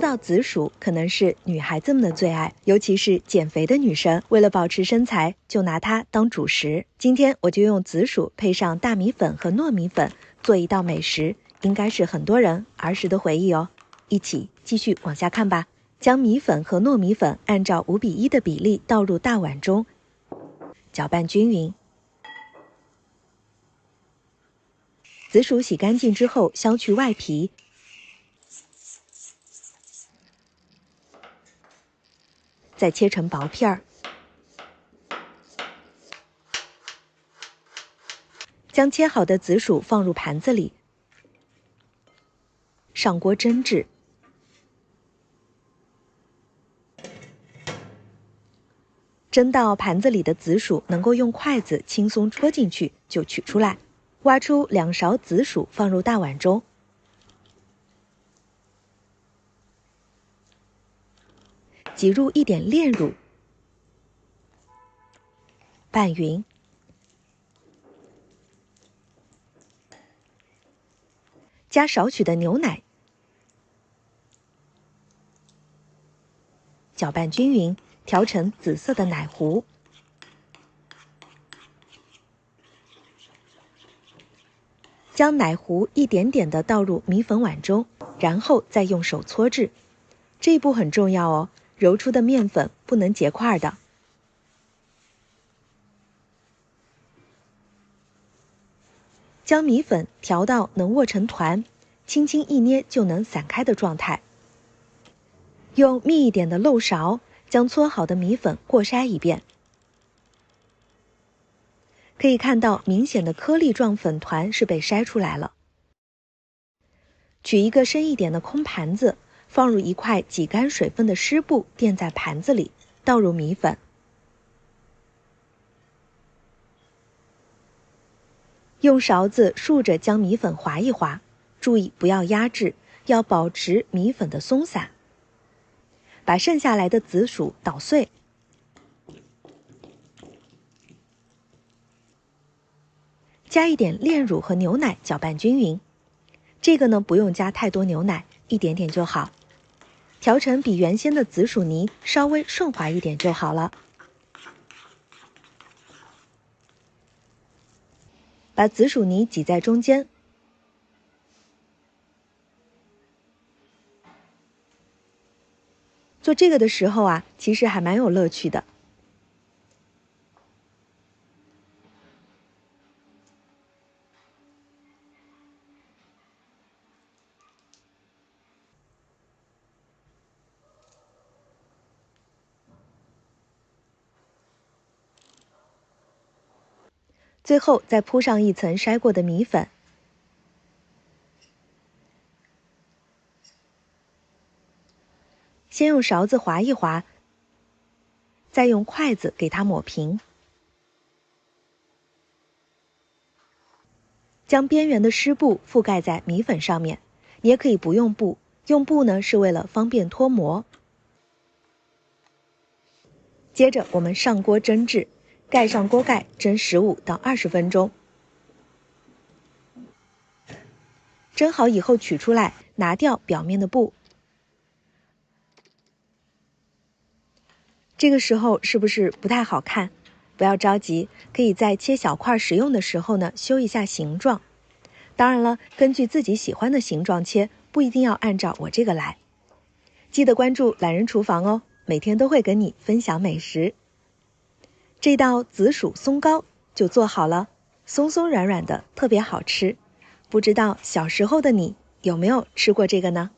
到紫薯可能是女孩子们的最爱，尤其是减肥的女生，为了保持身材，就拿它当主食。今天我就用紫薯配上大米粉和糯米粉做一道美食，应该是很多人儿时的回忆哦。一起继续往下看吧。将米粉和糯米粉按照5:1的比例倒入大碗中，搅拌均匀。紫薯洗干净之后，削去外皮，再切成薄片儿。将切好的紫薯放入盘子里，上锅蒸制。蒸到盘子里的紫薯能够用筷子轻松戳进去，就取出来。挖出2勺紫薯放入大碗中，挤入一点炼乳，拌匀。加少许的牛奶，搅拌均匀，调成紫色的奶糊。将奶糊一点点地倒入米粉碗中，然后再用手搓制。这一步很重要哦，揉出的面粉不能结块的。将米粉调到能握成团，轻轻一捏就能散开的状态。用密一点的漏勺将搓好的米粉过筛一遍。可以看到明显的颗粒状粉团是被筛出来了。取一个深一点的空盘子，放入一块挤干水分的湿布垫在盘子里，倒入米粉。用勺子竖着将米粉划一划，注意不要压制，要保持米粉的松散。把剩下来的紫薯捣碎。加一点炼乳和牛奶，搅拌均匀。这个呢，不用加太多牛奶，一点点就好。调成比原先的紫薯泥稍微顺滑一点就好了。把紫薯泥挤在中间。做这个的时候啊，其实还蛮有乐趣的。最后再铺上一层筛过的米粉。先用勺子划一划，再用筷子给它抹平。将边缘的湿布覆盖在米粉上面，你也可以不用布，用布呢是为了方便脱模。接着我们上锅蒸制，盖上锅盖蒸15到20分钟。蒸好以后取出来，拿掉表面的布。这个时候是不是不太好看？不要着急，可以在切小块食用的时候呢，修一下形状。当然了，根据自己喜欢的形状切，不一定要按照我这个来。记得关注懒人厨房哦，每天都会跟你分享美食。这道紫薯松糕就做好了，松松软软的，特别好吃。不知道小时候的你有没有吃过这个呢？